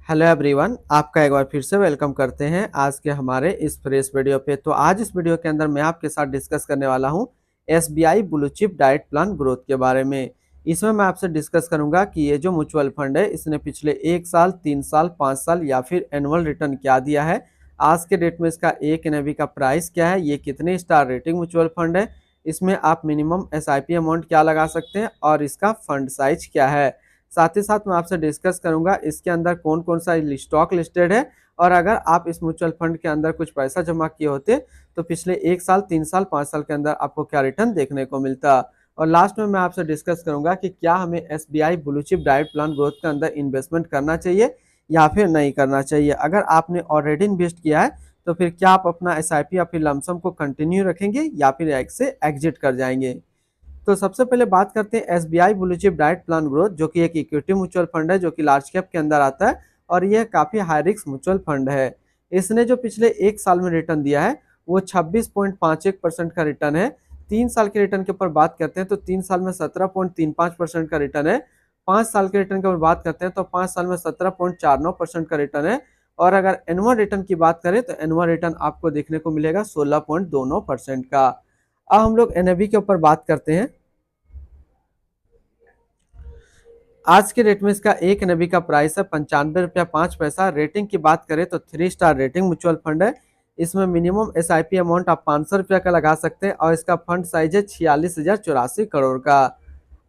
Hello everyone, आपका एक बार फिर से वेलकम करते हैं आज के हमारे इस फ्रेश वीडियो पे। तो आज इस वीडियो के अंदर मैं आपके साथ डिस्कस करने वाला हूं SBI blue chip diet plan growth के बारे में। इसमें मैं आपसे डिस्कस करूंगा कि ये जो म्यूचुअल फंड है इसने पिछले 1 साल, 3 साल, 5 साल या फिर एनुअल रिटर्न क्या दिया है, आज के डेट में इसका एक एनएवी का प्राइस क्या है, ये कितने स्टार रेटिंग म्यूचुअल फंड है, इसमें आप मिनिमम एसआईपी अमाउंट क्या लगा सकते हैं और इसका फंड साइज क्या है। साथ ही साथ मैं आपसे डिस्कस करूंगा इसके अंदर कौन कौन सा स्टॉक लिस्टेड है और अगर आप इस म्यूचुअल फंड के अंदर कुछ पैसा जमा किए होते तो पिछले 1 साल, 3 साल, 5 साल के अंदर आपको क्या रिटर्न देखने को मिलता। और लास्ट में मैं आपसे डिस्कस करूंगा कि क्या हमें SBI blue chip diet plan growth के अंदर इन्वेस्टमेंट करना चाहिए या फिर नहीं करना चाहिए। अगर आपने ऑलरेडी इन्वेस्ट किया है तो फिर क्या आप अपना एसआईपी या फिर लमसम को कंटिन्यू रखेंगे या फिर से एग्जिट कर जाएंगे। तो सबसे पहले बात करते हैं SBI blue chip diet plan growth, जो कि एक इक्विटी म्यूचुअल फंड है जो कि लार्ज कैप के अंदर आता है और यह काफी हाई रिस्क म्यूचुअल फंड है। इसने जो पिछले 1 साल में रिटर्न दिया है वो 26.51% का रिटर्न है। 3 साल के रिटर्न के ऊपर बात करते हैं तो 3 साल में 17.35% का रिटर्न है। 5 साल के रिटर्न के ऊपर बात करते हैं तो 5 साल में 17.49% का रिटर्न है। और अगर एनुअल रिटर्न की बात करें तो एनुअल रिटर्न आपको देखने को मिलेगा 16.29% का। अब हम लोग एनएवी के ऊपर बात करते हैं। आज के रेट में इसका एक एनएवी का प्राइस है 95 रुपया 5 पैसा। रेटिंग की बात करें तो 3 स्टार रेटिंग म्यूचुअल फंड है। इसमें मिनिमम एसआईपी अमाउंट आप 500 रुपया का लगा सकते हैं और इसका फंड साइज है 46,084 करोड़ का।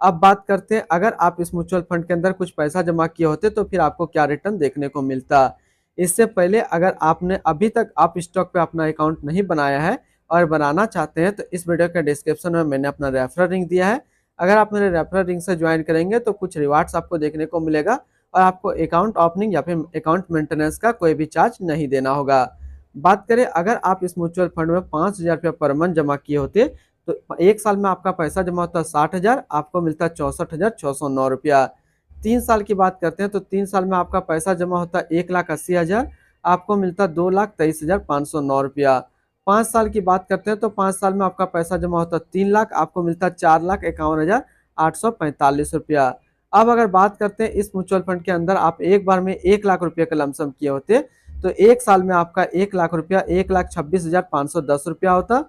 अब बात करते हैं अगर आप इस म्यूचुअल फंड के अंदर कुछ पैसा जमा किए होते तो फिर आपको क्या रिटर्न देखने को मिलता। इससे पहले अगर आपने अभी तक आप स्टॉक पे अपना अकाउंट नहीं बनाया है और बनाना चाहते हैं तो इस वीडियो के डिस्क्रिप्शन में मैंने अपना रेफरल लिंक दिया है। अगर आप मेरे रेफरल लिंक से ज्वाइन करेंगे तो कुछ रिवार्ड्स आपको देखने को मिलेगा और आपको अकाउंट ओपनिंग या फिर अकाउंट मेंटेनेंस का कोई भी चार्ज नहीं देना होगा। बात करें अगर आप इस म्यूचुअल फंड में 5,000 रुपया पर मंथ जमा किए होते तो 1 साल में आपका पैसा जमा होता है 60,000, आपको मिलता है 64,609 रुपया। 3 साल की बात करते हैं तो 3 साल में आपका पैसा जमा होता है 1,80,000, आपको मिलता 2,23,509 रुपया। 5 साल की बात करते हैं तो 5 साल में आपका पैसा जमा होता है 3 लाख, आपको मिलता 4,51,845 रुपया। अब अगर बात करते हैं इस म्यूचुअल फंड के अंदर आप एक बार में 1 लाख रुपये का लमसम किए होते तो 1 साल में आपका 1 लाख रुपया 1,26,510 रुपया होता।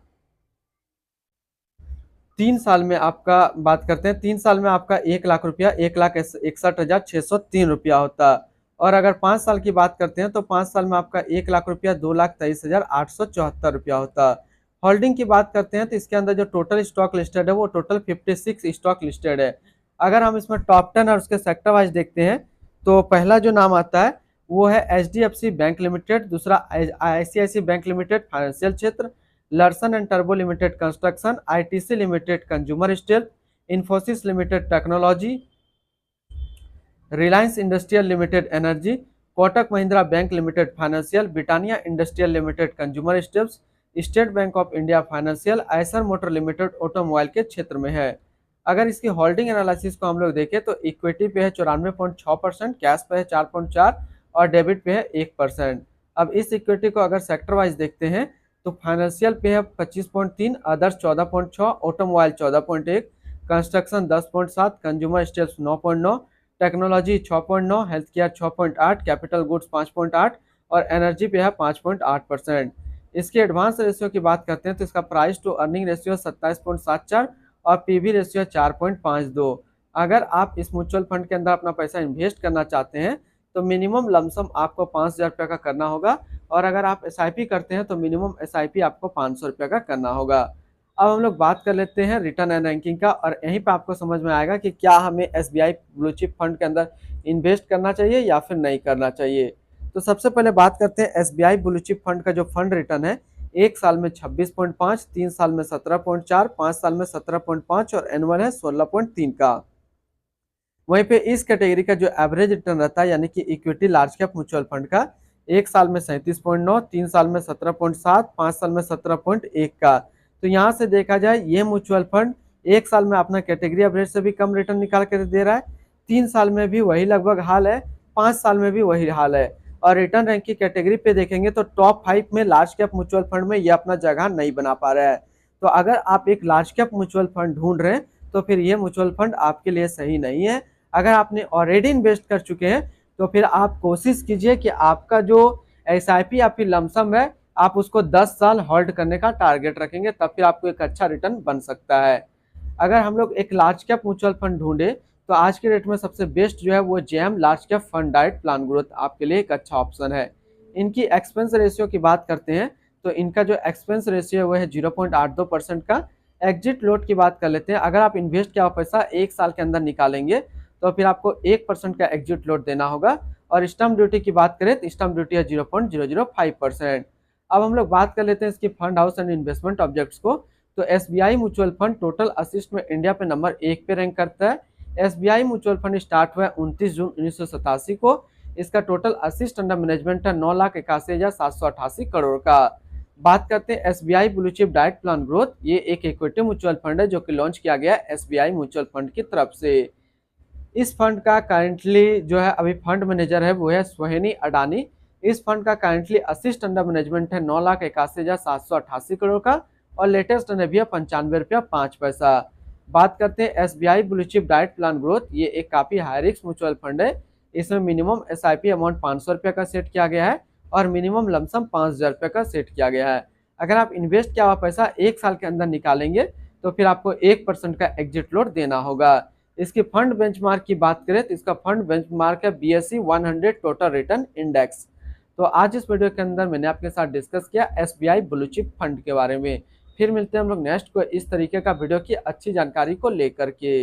3 साल में आपका बात करते हैं 3 साल में आपका 1 लाख रुपया 1,61,603 रुपया होता। और अगर 5 साल की बात करते हैं तो 5 साल में आपका 1 लाख रुपया 2,23,874 रुपया होता। होल्डिंग की बात करते हैं तो इसके अंदर जो टोटल स्टॉक लिस्टेड है वो टोटल 56 स्टॉक लिस्टेड है। अगर हम इसमें टॉप 10 और उसके सेक्टर वाइज देखते हैं तो पहला जो नाम आता है वो है एचडीएफसी बैंक लिमिटेड, दूसरा आईसीआईसी बैंक लिमिटेड फाइनेंशियल क्षेत्र, लर्सन एंड टर्बो limited construction, ITC limited consumer steel, Infosys limited technology, Reliance industrial limited energy, Kotak Mahindra bank limited financial, Britannia industrial limited consumer steels, State Bank of India financial, Eicher motor limited automobile के क्षेत्र में है। अगर इसकी holding analysis को हम लोग देखें तो इक्विटी पे है 94.6%, कैश पे है 4.4 और डेबिट पे है 1%। अब इस इक्विटी को अगर सेक्टर वाइज देखते हैं तो फाइनेंशियल पे है 25.3, others 14.6, automobile 14.1, construction 10.7, consumer steels 9.9, technology 6.9, health care 6.8, capital goods 5.8 और एनर्जी पे है 5.8%। इसके एडवांस रेशियो की बात करते हैं तो इसका प्राइस टू अर्निंग रेशियो 27.74 और पीवी रेशियो 4.52। अगर आप इस म्यूचुअल फंड के अंदर अपना पैसा इन्वेस्ट करना चाहते हैं तो मिनिमम लमसम आपको 5,000 रुपया का करना होगा और अगर आप एसआईपी करते हैं तो मिनिमम एसआईपी आपको 500 रुपया का करना होगा। अब हम लोग बात कर लेते हैं रिटर्न एंड रैंकिंग का और यहीं पे आपको समझ में आएगा कि क्या हमें एसबीआई ब्लू चिप फंड के अंदर इन्वेस्ट करना चाहिए या फिर नहीं करना चाहिए। तो सबसे पहले बात करते हैं एसबीआई ब्लू चिप फंड का जो फंड रिटर्न है 1 साल में 26.5, 3 साल में 17.4, 5 साल में 17.5 और एनुअल है 16.3 का। वहीं पे इस कैटेगरी का जो एवरेज रिटर्न रहता है यानी कि equity large cap mutual fund का 1 साल में 37.9, 3 साल में 17.7, 5 साल में 17.1 का। तो यहाँ से देखा जाए ये म्यूचुअल फंड 1 साल में अपना कैटेगरी एवरेज से भी कम रिटर्न निकाल कर दे रहा है, 3 साल में भी वही लगभग हाल है, 5 साल में भी वही हाल है। और रिटर्न रैंक की कैटेगरी पे देखेंगे तो टॉप 5 में लार्ज कैप म्यूचुअल फंड में ये अपना जगह नहीं बना पा रहा है। तो अगर आप एक लार्ज कैप म्यूचुअल फंड ढूंढ रहे हैं तो फिर ये म्यूचुअल फंड आपके लिए सही नहीं है। अगर आपने ऑलरेडी इन्वेस्ट कर चुके हैं तो फिर आप कोशिश कीजिए कि आपका जो एसआईपी या फिर लमसम है आप उसको 10 साल होल्ड करने का टारगेट रखेंगे, तब फिर आपको एक अच्छा रिटर्न बन सकता है। अगर हम लोग एक लार्ज कैप म्यूचुअल फंड ढूंढे तो आज के डेट में सबसे बेस्ट जो है वो JM large cap fund diet plan growth आपके लिए एक अच्छा ऑप्शन है। इनकी एक्सपेंस रेशियो की बात करते हैं तो इनका जो एक्सपेंस रेशियो है वो है 0.82% का। एग्जिट लोड की बात कर लेते हैं, अगर आप इन्वेस्ट किया हुआ पैसा 1 साल के अंदर निकालेंगे तो फिर आपको 1% का एग्जिट लोड देना होगा। और स्टम्प ड्यूटी की बात करें तो स्टम्प ड्यूटी है 0.005%। अब हम लोग बात कर लेते हैं इसकी fund house and investment objects को। तो SBI mutual fund total assist में इंडिया पे नंबर 1 पे रैंक करता है। एसबीआई म्यूचुअल फंड स्टार्ट हुआ है 29 जून 1987 को। इसका टोटल असिस्ट अंडर मैनेजमेंट है 9,81,788 करोड़ का। बात करते हैं SBI blue chip diet plan growth, ये एक इक्विटी म्यूचुअल फंड है जो कि लॉन्च किया गया है एसबीआई म्यूचुअल फंड की तरफ से। इस फंड का करेंटली जो है अभी फंड मैनेजर है वो है सोहिनी अडानी। इस फंड का करेंटली असिस्ट अंडर मैनेजमेंट है 9,81,788 करोड़ का और लेटेस्ट है भी है 95 रुपया 5 पैसा। बात करते हैं SBI blue chip diet plan growth, ये एक काफी हाई रिस्क म्यूचुअल फंड है। इसमें मिनिमम एसआईपी अमाउंट 500 रुपया का सेट किया गया है और मिनिमम लमसम 5,000 रुपया का सेट किया गया है। अगर आप इन्वेस्ट किया हुआ पैसा 1 साल के अंदर निकालेंगे तो फिर आपको 1% का एग्जिट लोड देना होगा। इसकी फंड बेंचमार्क की बात करें तो इसका फंड बेंचमार्क है बीएसई 100 टोटल रिटर्न इंडेक्स। तो आज इस वीडियो के अंदर मैंने आपके साथ डिस्कस किया एसबीआई ब्लू चिप फंड के बारे में। फिर मिलते हैं हम लोग नेक्स्ट को इस तरीके का वीडियो की अच्छी जानकारी को लेकर के।